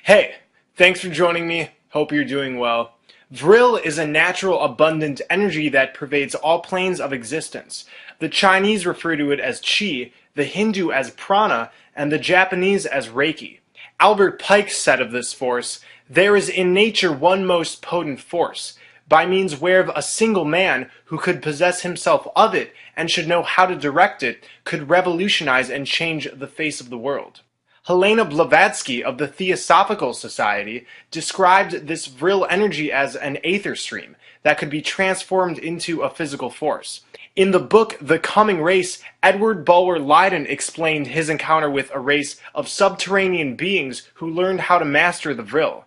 Hey, thanks for joining me. Hope you're doing well. Vril is a natural, abundant energy that pervades all planes of existence. The Chinese refer to it as Qi, the Hindu as Prana, and the Japanese as Reiki. Albert Pike said of this force, "There is in nature one most potent force, by means whereof a single man, who could possess himself of it, and should know how to direct it, could revolutionize and change the face of the world." Helena Blavatsky of the Theosophical Society described this vril energy as an aether stream that could be transformed into a physical force. In the book The Coming Race, Edward Bulwer Lytton explained his encounter with a race of subterranean beings who learned how to master the vril.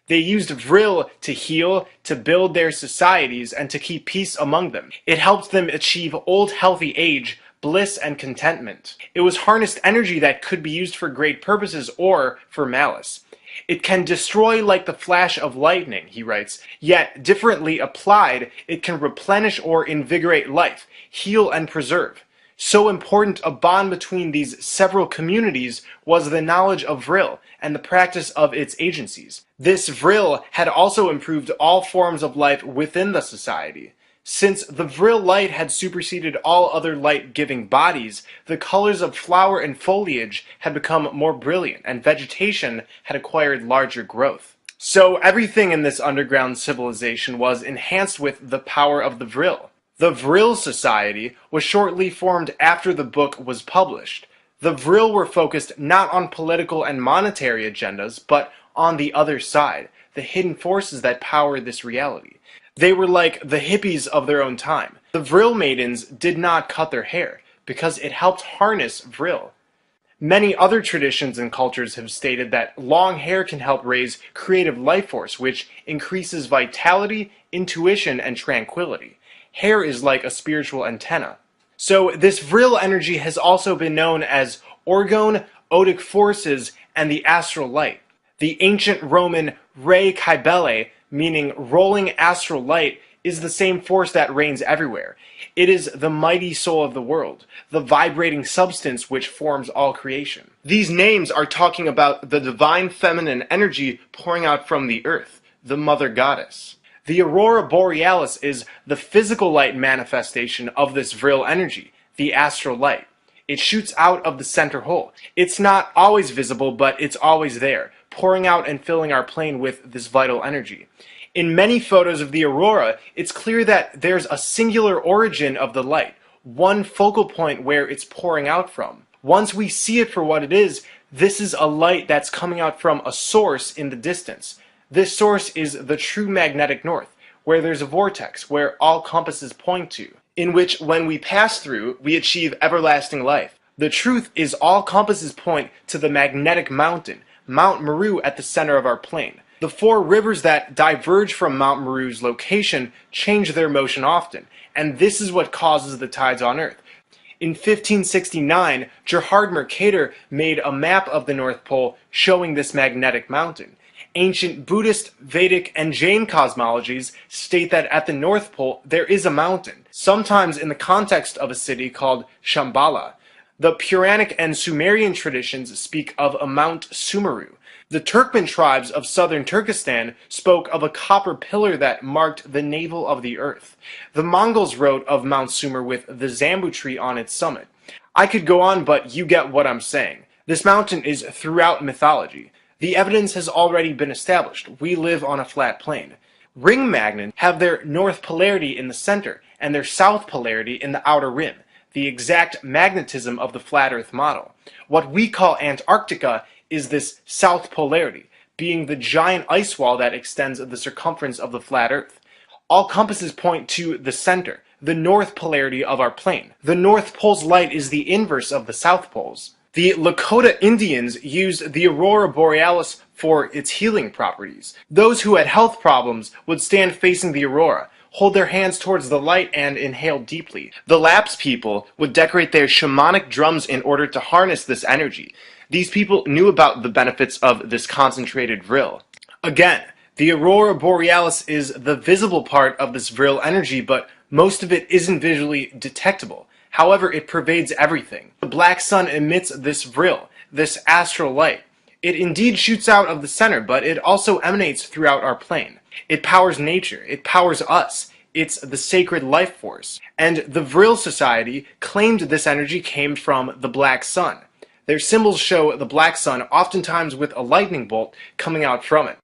They used vril to heal, to build their societies, and to keep peace among them. It helped them achieve old healthy age, bliss, and contentment. It was harnessed energy that could be used for great purposes or for malice. It can destroy like the flash of lightning, he writes, yet differently applied, it can replenish or invigorate life, heal and preserve. So important a bond between these several communities was the knowledge of vril and the practice of its agencies. This vril had also improved all forms of life within the society. Since the vril light had superseded all other light-giving bodies, the colors of flower and foliage had become more brilliant, and vegetation had acquired larger growth. So everything in this underground civilization was enhanced with the power of the vril. The Vril Society was shortly formed after the book was published. The vril were focused not on political and monetary agendas, but on the other side, the hidden forces that power this reality. They were like the hippies of their own time. The vril maidens did not cut their hair, because it helped harness vril. Many other traditions and cultures have stated that long hair can help raise creative life force, which increases vitality, intuition, and tranquility. Hair is like a spiritual antenna. So this vril energy has also been known as orgone, odic forces, and the astral light. The ancient Roman re caebile, meaning rolling astral light, is the same force that reigns everywhere. It is the mighty soul of the world, the vibrating substance which forms all creation. These names are talking about the divine feminine energy pouring out from the earth, the mother goddess. The aurora borealis is the physical light manifestation of this vril energy, the astral light. It shoots out of the center hole. It's not always visible, but it's always there, pouring out and filling our plane with this vital energy. In many photos of the aurora, it's clear that there's a singular origin of the light, one focal point where it's pouring out from. Once we see it for what it is, this is a light that's coming out from a source in the distance. This source is the true magnetic north, where there's a vortex, where all compasses point to, in which when we pass through, we achieve everlasting life. The truth is all compasses point to the magnetic mountain, Mount Meru, at the center of our plane. The four rivers that diverge from Mount Meru's location change their motion often, and this is what causes the tides on Earth. In 1569, Gerhard Mercator made a map of the North Pole showing this magnetic mountain. Ancient Buddhist, Vedic, and Jain cosmologies state that at the North Pole there is a mountain, sometimes in the context of a city called Shambhala. The Puranic and Sumerian traditions speak of a Mount Sumeru. The Turkmen tribes of southern Turkestan spoke of a copper pillar that marked the navel of the earth. The Mongols wrote of Mount Sumer with the Zambu tree on its summit. I could go on, but you get what I'm saying. This mountain is throughout mythology. The evidence has already been established. We live on a flat plane. Ring magnets have their north polarity in the center and their south polarity in the outer rim, the exact magnetism of the flat Earth model. What we call Antarctica is this south polarity, being the giant ice wall that extends the circumference of the flat Earth. All compasses point to the center, the north polarity of our plane. The North Pole's light is the inverse of the South Pole's. The Lakota Indians used the aurora borealis for its healing properties. Those who had health problems would stand facing the aurora, hold their hands towards the light, and inhale deeply. The Lapps people would decorate their shamanic drums in order to harness this energy. These people knew about the benefits of this concentrated vril. Again, the aurora borealis is the visible part of this vril energy, but most of it isn't visually detectable. However, it pervades everything. The black sun emits this vril, this astral light. It indeed shoots out of the center, but it also emanates throughout our plane. It powers nature. It powers us. It's the sacred life force. And the Vril Society claimed this energy came from the black sun. Their symbols show the black sun, oftentimes with a lightning bolt coming out from it.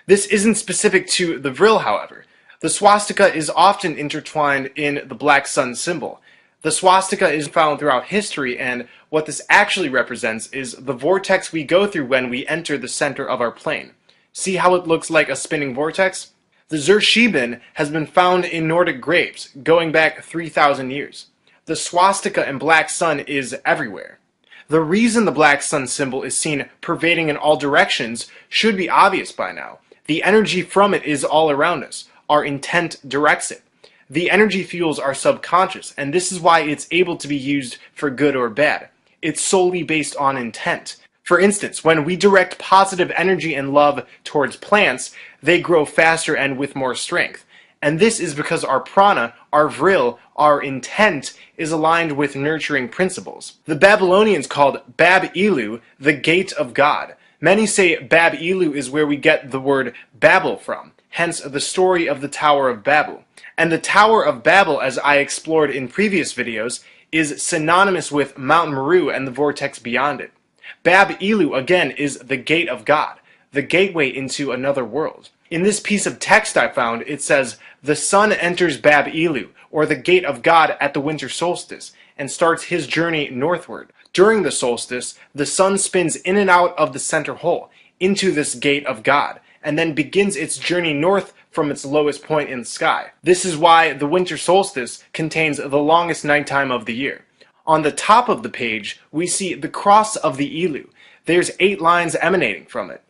This isn't specific to the Vril, however. The swastika is often intertwined in the black sun symbol. The swastika is found throughout history, and what this actually represents is the vortex we go through when we enter the center of our plane. See how it looks like a spinning vortex? The Zersheben has been found in Nordic graves, going back 3,000 years. The swastika and black sun is everywhere. The reason the black sun symbol is seen pervading in all directions should be obvious by now. The energy from it is all around us. Our intent directs it. The energy fuels our subconscious, and this is why it's able to be used for good or bad. It's solely based on intent. For instance, when we direct positive energy and love towards plants, they grow faster and with more strength. And this is because our prana, our vril, our intent, is aligned with nurturing principles. The Babylonians called Bab-Ilu the gate of God. Many say Bab-Ilu is where we get the word Babel from, hence the story of the Tower of Babel. And the Tower of Babel, as I explored in previous videos, is synonymous with Mount Meru and the vortex beyond it. Bab-Ilu, again, is the gate of God, the gateway into another world. In this piece of text I found, it says, "The sun enters Bab-Ilu, or the gate of God, at the winter solstice, and starts his journey northward. During the solstice, the sun spins in and out of the center hole, into this gate of God, and then begins its journey north from its lowest point in the sky. This is why the winter solstice contains the longest nighttime of the year." On the top of the page, we see the cross of the Ilu. There's 8 lines emanating from it.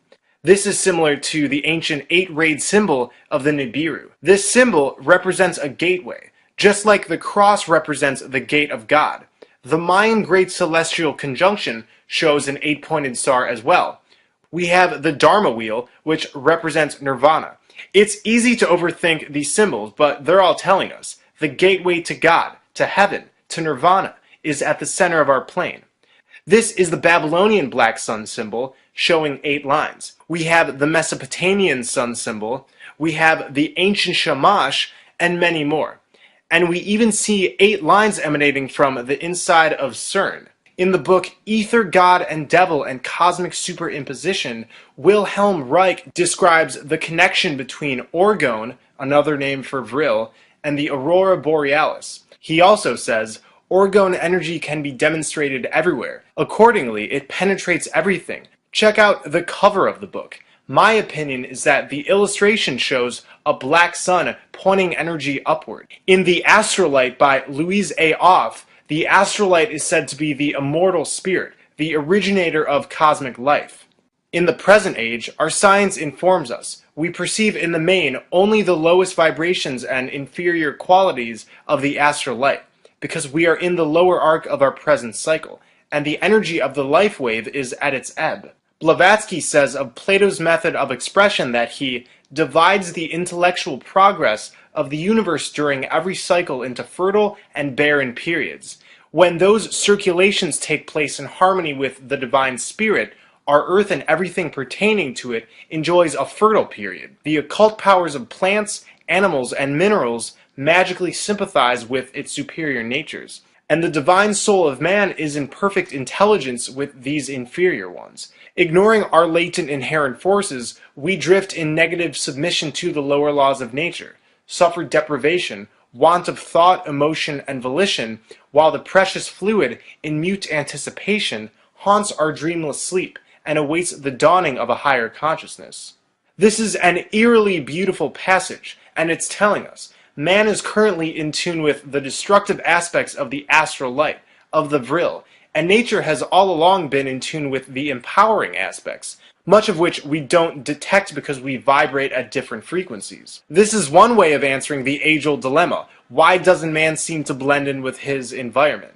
This is similar to the ancient 8-rayed symbol of the Nibiru. This symbol represents a gateway, just like the cross represents the gate of God. The Mayan Great Celestial Conjunction shows an 8-pointed star as well. We have the Dharma wheel, which represents nirvana. It's easy to overthink these symbols, but they're all telling us. The gateway to God, to heaven, to nirvana, is at the center of our plane. This is the Babylonian black sun symbol, showing 8 lines. We have the Mesopotamian sun symbol, we have the ancient Shamash, and many more. And we even see 8 lines emanating from the inside of CERN. In the book Ether, God and Devil and Cosmic Superimposition, Wilhelm Reich describes the connection between orgone, another name for vril, and the aurora borealis. He also says, orgone energy can be demonstrated everywhere. Accordingly, it penetrates everything. Check out the cover of the book. My opinion is that the illustration shows a black sun pointing energy upward. In The Astrolight by Louise A. Off, the astrolight is said to be the immortal spirit, the originator of cosmic life. In the present age, our science informs us. We perceive in the main only the lowest vibrations and inferior qualities of the astrolight, because we are in the lower arc of our present cycle, and the energy of the life wave is at its ebb. Blavatsky says of Plato's method of expression that he divides the intellectual progress of the universe during every cycle into fertile and barren periods. When those circulations take place in harmony with the divine spirit, our earth and everything pertaining to it enjoys a fertile period. The occult powers of plants, animals, and minerals magically sympathize with its superior natures, and the divine soul of man is in perfect intelligence with these inferior ones. Ignoring our latent inherent forces, we drift in negative submission to the lower laws of nature, suffer deprivation, want of thought, emotion, and volition, while the precious fluid, in mute anticipation, haunts our dreamless sleep and awaits the dawning of a higher consciousness. This is an eerily beautiful passage, and it's telling us man is currently in tune with the destructive aspects of the astral light, of the vril, and nature has all along been in tune with the empowering aspects, much of which we don't detect because we vibrate at different frequencies. This is one way of answering the age-old dilemma: why doesn't man seem to blend in with his environment?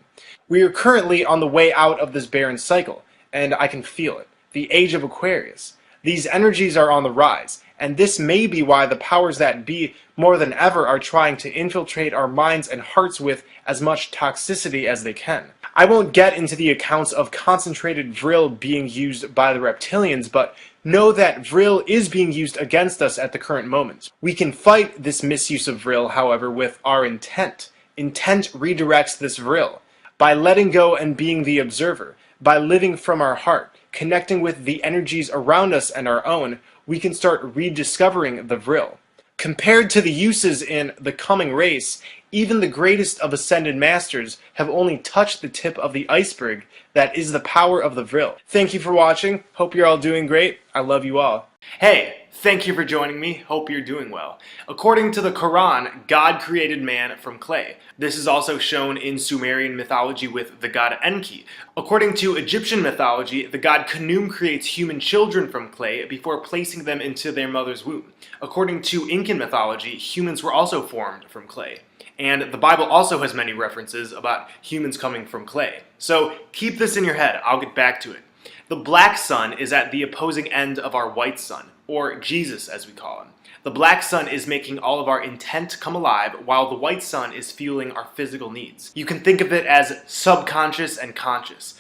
We are currently on the way out of this barren cycle, and I can feel it. The age of Aquarius. These energies are on the rise, and this may be why the powers that be more than ever are trying to infiltrate our minds and hearts with as much toxicity as they can. I won't get into the accounts of concentrated Vril being used by the reptilians, but know that Vril is being used against us at the current moment. We can fight this misuse of Vril, however, with our intent. Intent redirects this Vril. By letting go and being the observer, by living from our heart, connecting with the energies around us and our own, we can start rediscovering the Vril. Compared to the uses in the coming race, even the greatest of ascended masters have only touched the tip of the iceberg that is the power of the Vril. Thank you for watching. Hope you're all doing great. I love you all. Hey! Thank you for joining me. Hope you're doing well. According to the Quran, God created man from clay. This is also shown in Sumerian mythology with the god Enki. According to Egyptian mythology, the god Khnum creates human children from clay before placing them into their mother's womb. According to Incan mythology, humans were also formed from clay. And the Bible also has many references about humans coming from clay. So keep this in your head. I'll get back to it. The black sun is at the opposing end of our white sun, or Jesus as we call him. The black sun is making all of our intent come alive, while the white sun is fueling our physical needs. You can think of it as subconscious and conscious.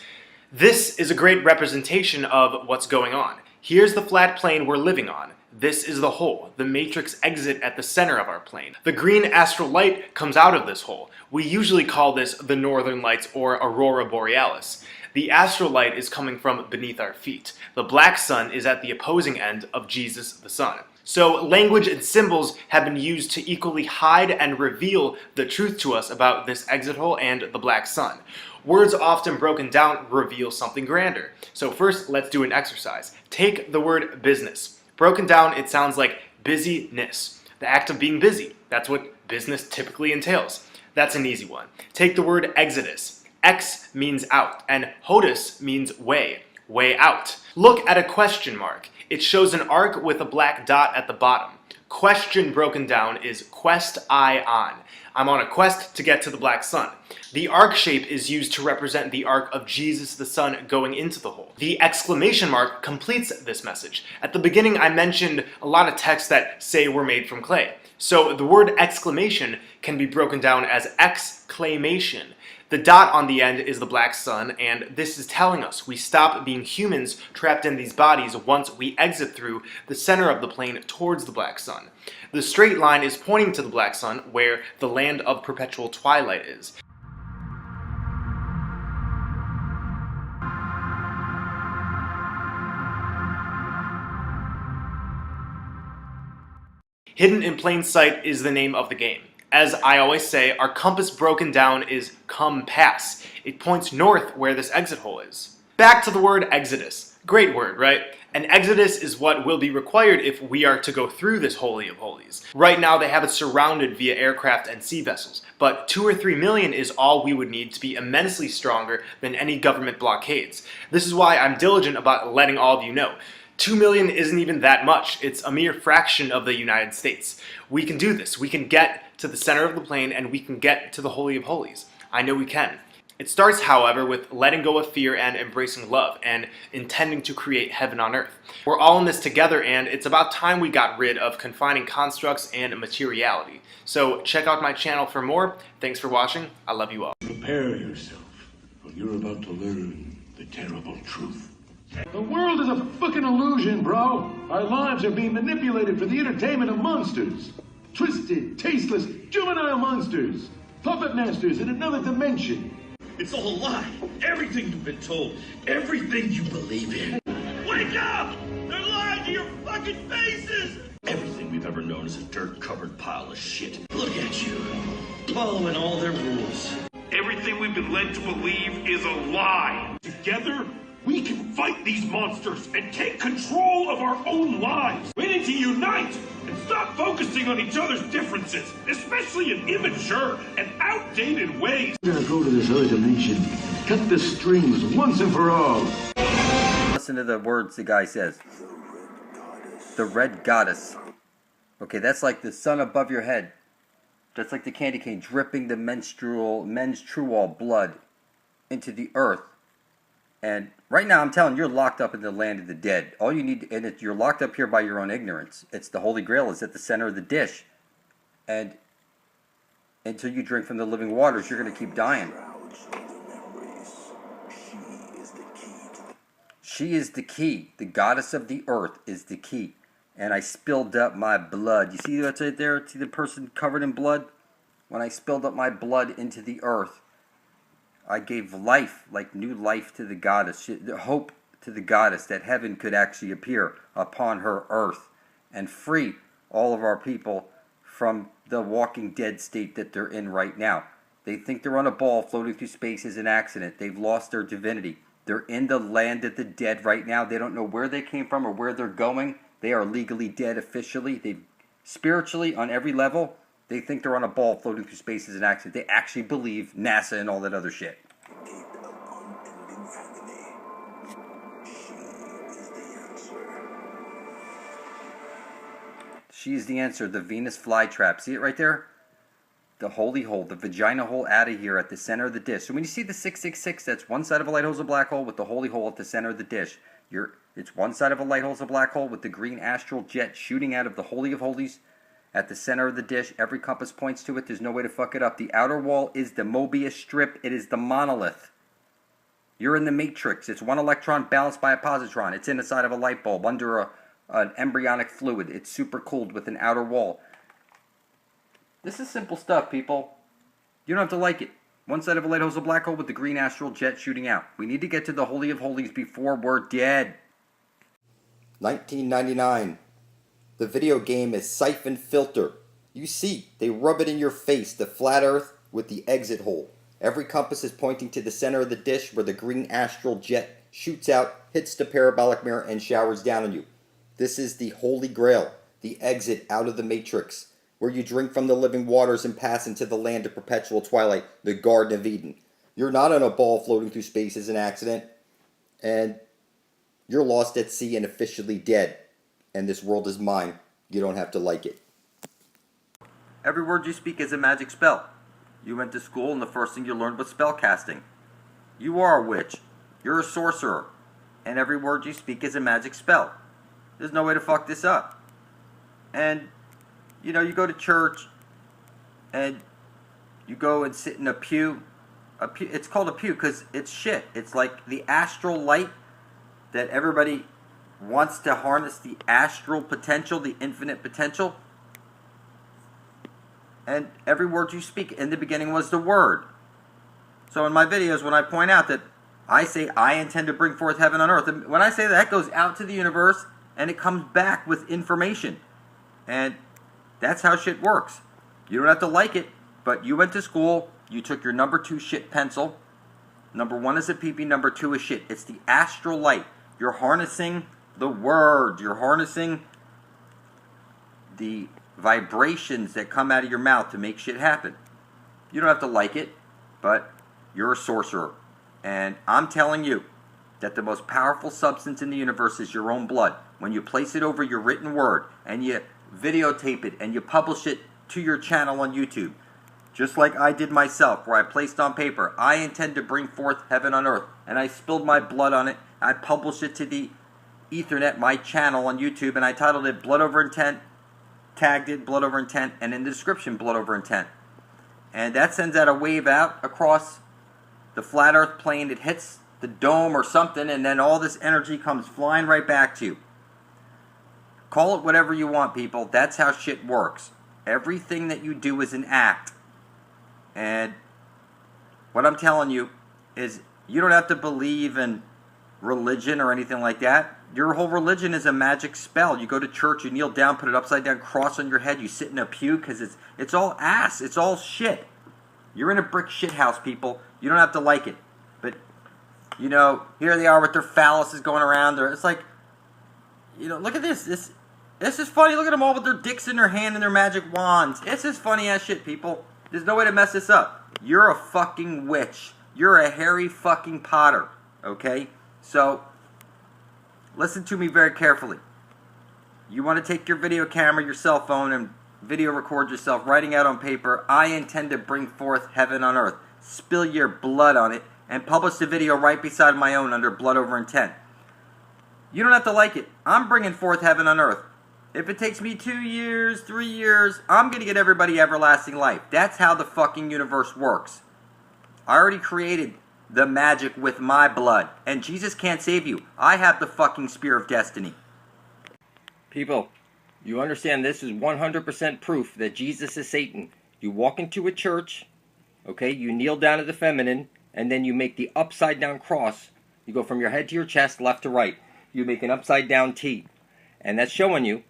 This is a great representation of what's going on. Here's the flat plane we're living on. This is the hole, the matrix exit at the center of our plane. The green astral light comes out of this hole. We usually call this the northern lights or aurora borealis. The astral light is coming from beneath our feet. The black sun is at the opposing end of Jesus the sun. So language and symbols have been used to equally hide and reveal the truth to us about this exit hole and the black sun. Words often broken down reveal something grander. So first, let's do an exercise. Take the word business. Broken down, it sounds like busyness. The act of being busy. That's what business typically entails. That's an easy one. Take the word exodus. Ex means out, and hodus means way, way out. Look at a question mark. It shows an arc with a black dot at the bottom. Question broken down is quest I on. I'm on a quest to get to the black sun. The arc shape is used to represent the arc of Jesus the Son going into the hole. The exclamation mark completes this message. At the beginning I mentioned a lot of texts that say we're made from clay. So the word exclamation can be broken down as exclamation. The dot on the end is the black sun, and this is telling us we stop being humans trapped in these bodies once we exit through the center of the plane towards the black sun. The straight line is pointing to the black sun, where the land of perpetual twilight is. Hidden in plain sight is the name of the game. As I always say, our compass broken down is compass. It points north where this exit hole is. Back to the word exodus. Great word, right? An exodus is what will be required if we are to go through this holy of holies. Right now they have it surrounded via aircraft and sea vessels, but 2 or 3 million is all we would need to be immensely stronger than any government blockades. This is why I'm diligent about letting all of you know. 2 million isn't even that much. It's a mere fraction of the United States. We can do this. We can get to the center of the plane and we can get to the Holy of Holies. I know we can. It starts, however, with letting go of fear and embracing love and intending to create heaven on earth. We're all in this together, and it's about time we got rid of confining constructs and materiality. So check out my channel for more. Thanks for watching. I love you all. Prepare yourself, for you're about to learn the terrible truth. The world is a fucking illusion, bro. Our lives are being manipulated for the entertainment of monsters. Twisted, tasteless, juvenile monsters. Puppet masters in another dimension. It's all a lie. Everything you've been told. Everything you believe in. Wake up! They're lying to your fucking faces! Everything we've ever known is a dirt-covered pile of shit. Look at you. Following all their rules. Everything we've been led to believe is a lie. Together, we can fight these monsters and take control of our own lives. We need to unite and stop focusing on each other's differences, especially in immature and outdated ways. We're gonna go to this other dimension and cut the strings once and for all. Listen to the words the guy says. The red goddess. Okay, that's like the sun above your head. That's like the candy cane dripping the menstrual blood into the earth. And right now, I'm telling you, you're locked up in the land of the dead. All you need, and you're locked up here by your own ignorance. It's the Holy Grail is at the center of the dish. And until you drink from the living waters, you're going to keep dying. She is the key. The goddess of the earth is the key. And I spilled up my blood. You see what's right there? See the person covered in blood? When I spilled up my blood into the earth, I gave life, like new life to the goddess, hope to the goddess that heaven could actually appear upon her earth and free all of our people from the walking dead state that they're in right now. They think they're on a ball floating through space as an accident. They've lost their divinity. They're in the land of the dead right now. They don't know where they came from or where they're going. They are legally dead officially. They spiritually, on every level, they think they're on a ball floating through space as an accident. They actually believe NASA and all that other shit. She is the answer. The Venus flytrap. See it right there? The holy hole, the vagina hole out of here at the center of the dish. So when you see the 666, that's one side of a light hole is a black hole with the holy hole at the center of the dish. It's one side of a light hole is a black hole with the green astral jet shooting out of the holy of holies at the center of the dish. Every compass points to it. There's no way to fuck it up. The outer wall is the Mobius strip. It is the monolith. You're in the matrix. It's one electron balanced by a positron. It's in the side of a light bulb under an embryonic fluid. It's super cooled with an outer wall. This is simple stuff, people. You don't have to like it. One side of a light hole is a black hole with the green astral jet shooting out. We need to get to the Holy of Holies before we're dead. 1999. The video game is Siphon Filter. You see, they rub it in your face, the flat earth with the exit hole. Every compass is pointing to the center of the dish where the green astral jet shoots out, hits the parabolic mirror, and showers down on you. This is the Holy Grail, the exit out of the matrix, where you drink from the living waters and pass into the land of perpetual twilight, the Garden of Eden. You're not on a ball floating through space as an accident, and you're lost at sea and officially dead, and this world is mine. You don't have to like it. Every word you speak is a magic spell. You went to school and the first thing you learned was spell casting. You are a witch. You're a sorcerer. And every word you speak is a magic spell. There's no way to fuck this up. And you know, you go to church and you go and sit in a pew. It's called a pew because it's shit. It's like the astral light that everybody wants to harness, the astral potential, the infinite potential. And every word you speak in the beginning was the word. So in my videos, when I point out that I say I intend to bring forth heaven on earth, and when I say that goes out to the universe and it comes back with information. And that's how shit works. You don't have to like it, but you went to school, you took your number 2 shit pencil. Number 1 is a pee-pee, number 2 is shit. It's the astral light. You're harnessing the word. You're harnessing the vibrations that come out of your mouth to make shit happen. You don't have to like it, but you're a sorcerer. And I'm telling you that the most powerful substance in the universe is your own blood. When you place it over your written word and you videotape it and you publish it to your channel on YouTube, just like I did myself, where I placed on paper, I intend to bring forth heaven on earth, and I spilled my blood on it. I published it to the Ethernet, my channel on YouTube, and I titled it Blood Over Intent, tagged it Blood Over Intent, and in the description Blood Over Intent. And that sends out a wave out across the flat earth plane. It hits the dome or something, and then all this energy comes flying right back to you. Call it whatever you want, people. That's how shit works. Everything that you do is an act. And what I'm telling you is you don't have to believe in religion or anything like that. Your whole religion is a magic spell. You go to church, you kneel down, put an upside down cross on your head, you sit in a pew because it's all ass. It's all shit. You're in a brick shit house, people. You don't have to like it. But, you know, here they are with their phalluses going around. It's like, you know, look at this. This is funny. Look at them all with their dicks in their hand and their magic wands. It's just funny ass shit, people. There's no way to mess this up. You're a fucking witch. You're a Harry fucking Potter. Okay? So, listen to me very carefully. You want to take your video camera, your cell phone, and video record yourself writing out on paper, I intend to bring forth heaven on earth. Spill your blood on it, and published a video right beside my own under Blood Over Intent. You don't have to like it. I'm bringing forth heaven on earth. If it takes me 2 years, 3 years, I'm going to get everybody everlasting life. That's how the fucking universe works. I already created the magic with my blood, and Jesus can't save you. I have the fucking spear of destiny. People, you understand this is 100% proof that Jesus is Satan. You walk into a church, okay, you kneel down to the feminine, and then you make the upside down cross. You go from your head to your chest, left to right. You make an upside down T. And that's showing you,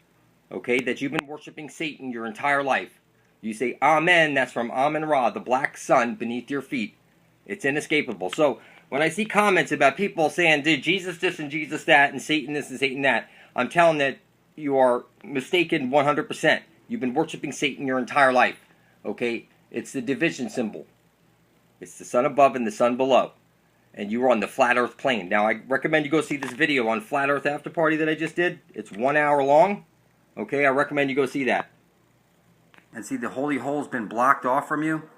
okay, that you've been worshiping Satan your entire life. You say Amen, that's from Amen-Ra, the black sun beneath your feet. It's inescapable. So when I see comments about people saying, did Jesus this and Jesus that, and Satan this and Satan that, I'm telling that you are mistaken 100%. You've been worshiping Satan your entire life. Okay? It's the division symbol. It's the sun above and the sun below. And you were on the flat earth plane. Now, I recommend you go see this video on Flat Earth After Party that I just did. It's 1 hour long. Okay, I recommend you go see that. And see, the holy hole's been blocked off from you.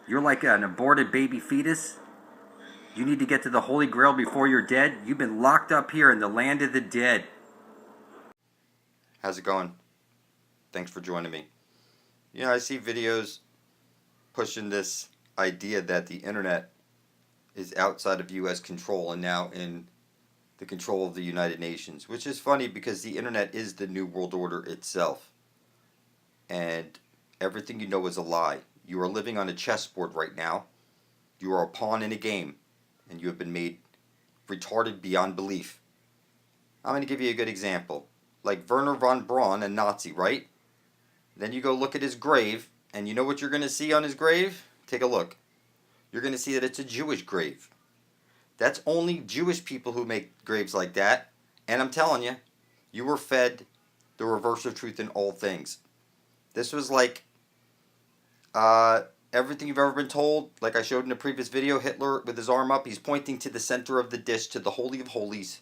You're like an aborted baby fetus. You need to get to the Holy Grail before you're dead. You've been locked up here in the land of the dead. How's it going? Thanks for joining me. You know, I see videos pushing this idea that the internet is outside of U.S. control and now in the control of the United Nations, which is funny because the internet is the New World Order itself. And everything you know is a lie. You are living on a chessboard right now. You are a pawn in a game, and you have been made retarded beyond belief. I'm going to give you a good example. Like Werner von Braun, a Nazi, right? Then you go look at his grave, and you know what you're going to see on his grave? Take a look. You're going to see that it's a Jewish grave. That's only Jewish people who make graves like that. And I'm telling you, you were fed the reverse of truth in all things. This was like everything you've ever been told. Like I showed in a previous video, Hitler with his arm up, he's pointing to the center of the dish, to the Holy of Holies,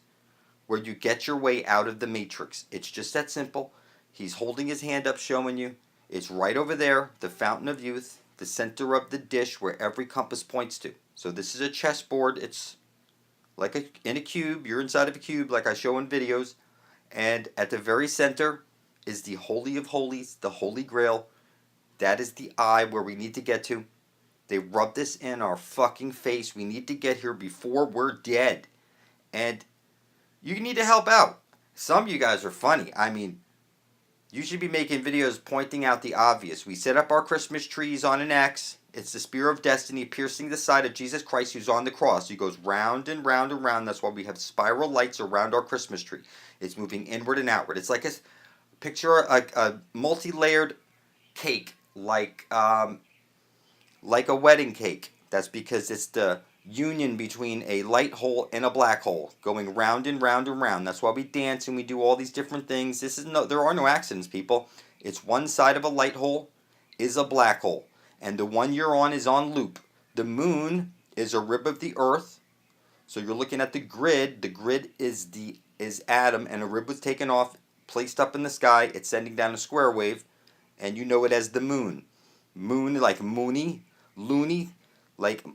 where you get your way out of the matrix. It's just that simple. He's holding his hand up showing you. It's right over there, the fountain of youth, the center of the dish where every compass points to. So this is a chessboard. It's like in a cube. You're inside of a cube like I show in videos. And at the very center is the Holy of Holies, the Holy Grail. That is the eye where we need to get to. They rub this in our fucking face. We need to get here before we're dead. And you need to help out. Some of you guys are funny. I mean, you should be making videos pointing out the obvious. We set up our Christmas trees on an X. It's the spear of destiny piercing the side of Jesus Christ who's on the cross. He goes round and round and round. That's why we have spiral lights around our Christmas tree. It's moving inward and outward. It's like picture a multi-layered cake, like a wedding cake. That's because it's the union between a light hole and a black hole, going round and round and round. That's why we dance and we do all these different things. There are no accidents, people. It's one side of a light hole is a black hole, and the one you're on is on loop. The moon is a rib of the earth, so you're looking at the grid. The grid is Adam, and a rib was taken off, placed up in the sky. It's sending down a square wave, and you know it as the moon. Moon like moony, loony, like.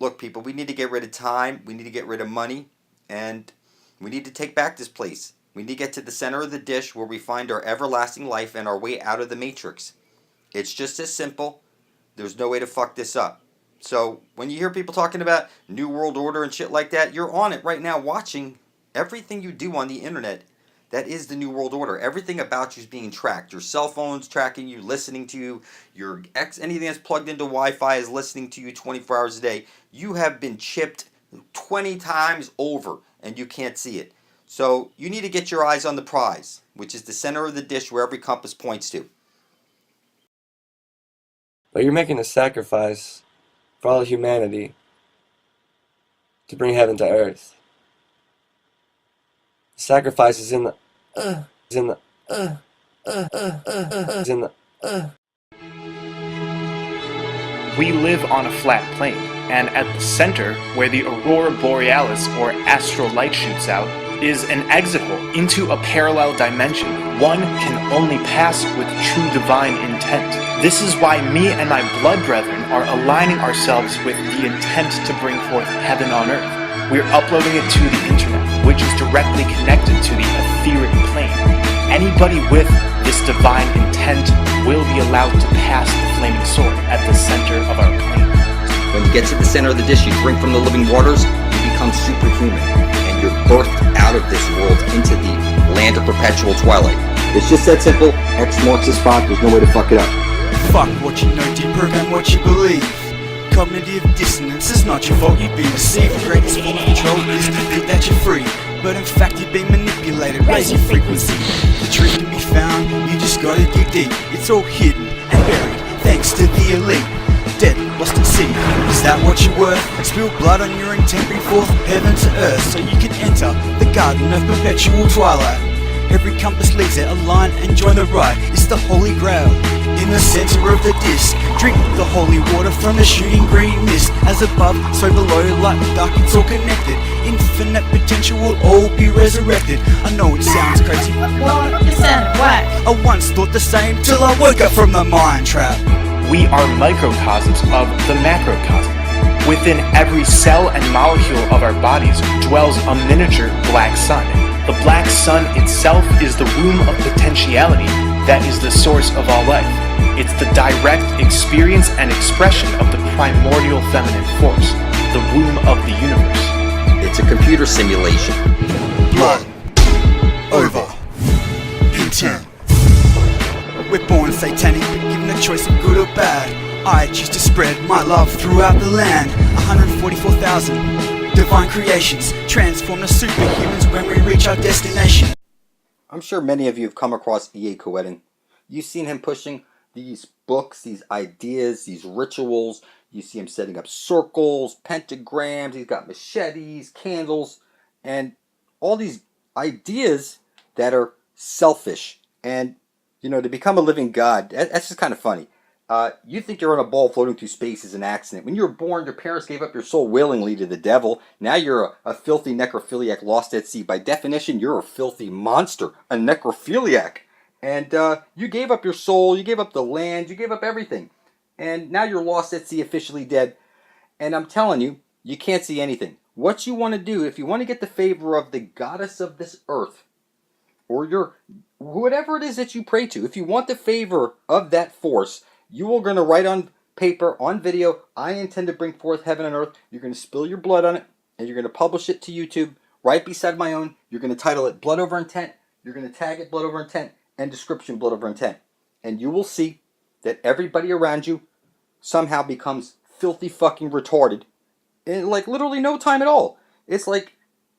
Look, people, we need to get rid of time, we need to get rid of money, and we need to take back this place. We need to get to the center of the dish where we find our everlasting life and our way out of the matrix. It's just as simple. There's no way to fuck this up. So when you hear people talking about New World Order and shit like that, you're on it right now watching everything you do on the internet. That is the New World Order. Everything about you is being tracked. Your cell phone's tracking you, listening to you. Anything that's plugged into Wi-Fi is listening to you 24 hours a day. You have been chipped 20 times over, and you can't see it. So you need to get your eyes on the prize, which is the center of the dish where every compass points to. But you're making a sacrifice for all of humanity to bring heaven to earth. The sacrifice is in the We live on a flat plane, and at the center, where the aurora borealis or astral light shoots out, is an exit hole into a parallel dimension. One can only pass with true divine intent. This is why me and my blood brethren are aligning ourselves with the intent to bring forth heaven on earth. We're uploading it to the internet, which is directly connected to the etheric plane. Anybody with this divine intent will be allowed to pass the flaming sword at the center of our plane. When you get to the center of the dish, you drink from the living waters, you become superhuman, and you're birthed out of this world into the land of perpetual twilight. It's just that simple. X marks the spot. There's no way to fuck it up. Fuck what you know, deprogram what you believe. Cognitive dissonance is not your fault, you've been deceived. The greatest form of control is to think that you're free, but in fact you've been manipulated. Raise your frequency. The truth can be found, you just gotta dig deep. It's all hidden and buried, thanks to the elite. Dead, lost at sea, is that what you're worth? Spill blood on your intent, bring forth heaven to earth, so you can enter the garden of perpetual twilight. Every compass leads it, align and join the ride. It's the holy grail, in the center of the disc. Drink the holy water from the shooting green mist. As above, so below, light and dark, it's all connected. Infinite potential will all be resurrected. I know it sounds crazy, Well, it sounded whack. I once thought the same till I woke up from the mind trap. We are microcosms of the macrocosm. Within every cell and molecule of our bodies dwells a miniature black sun. The black sun itself is the womb of potentiality that is the source of all life. It's the direct experience and expression of the primordial feminine force, the womb of the universe. It's a computer simulation. Blood over intent. We're born satanic, but given a choice of good or bad. I choose to spread my love throughout the land. 144,000 divine creations transform to superhumans when we reach our destination. I'm sure many of you have come across E.A. Coetten. You've seen him pushing these books, these ideas, these rituals. You see him setting up circles, pentagrams. He's got machetes, candles, and all these ideas that are selfish. And, you know, to become a living God, that's just kind of funny. You think you're on a ball floating through space is an accident. When you were born, your parents gave up your soul willingly to the devil. Now you're a filthy necrophiliac lost at sea. By definition, you're a filthy monster, a necrophiliac. And you gave up your soul, you gave up the land, you gave up everything. And now you're lost at sea, officially dead. And I'm telling you, you can't see anything. What you want to do, if you want to get the favor of the goddess of this earth, or your whatever it is that you pray to, if you want the favor of that force, you are going to write on paper, on video, I intend to bring forth heaven and earth. You're going to spill your blood on it, and you're going to publish it to YouTube right beside my own. You're going to title it Blood Over Intent. You're going to tag it Blood Over Intent and description Blood Over Intent. And you will see that everybody around you somehow becomes filthy fucking retarded in like literally no time at all. It's like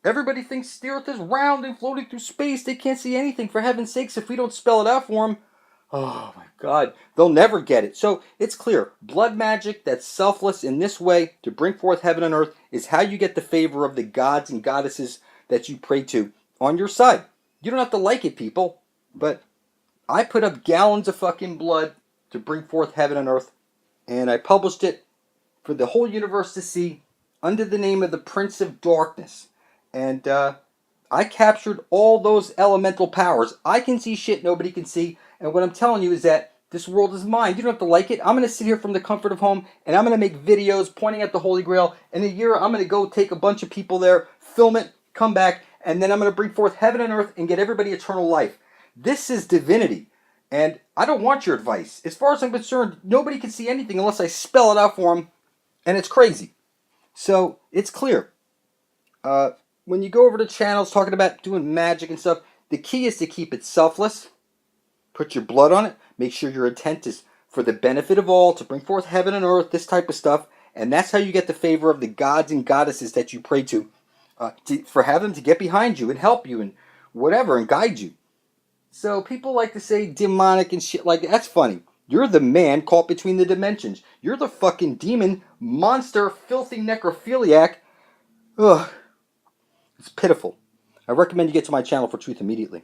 everybody thinks the earth is round and floating through space. They can't see anything. For heaven's sakes, if we don't spell it out for them, oh my God, they'll never get it. So it's clear. Blood magic that's selfless in this way to bring forth heaven and earth is how you get the favor of the gods and goddesses that you pray to on your side. You don't have to like it, people, but I put up gallons of fucking blood to bring forth heaven and earth, and I published it for the whole universe to see under the name of the Prince of Darkness. And I captured all those elemental powers. I can see shit nobody can see. And what I'm telling you is that this world is mine. You don't have to like it. I'm going to sit here from the comfort of home, and I'm going to make videos pointing at the Holy Grail. In a year, I'm going to go take a bunch of people there, film it, come back, and then I'm going to bring forth heaven and earth and get everybody eternal life. This is divinity. And I don't want your advice. As far as I'm concerned, nobody can see anything unless I spell it out for them. And it's crazy. So, it's clear. When you go over to channels talking about doing magic and stuff, the key is to keep it selfless. Put your blood on it. Make sure your intent is for the benefit of all, to bring forth heaven and earth, this type of stuff. And that's how you get the favor of the gods and goddesses that you pray to for have them to get behind you and help you and whatever and guide you. So people like to say demonic and shit like that. That's funny. You're the man caught between the dimensions. You're the fucking demon, monster, filthy necrophiliac. Ugh. It's pitiful. I recommend you get to my channel for truth immediately.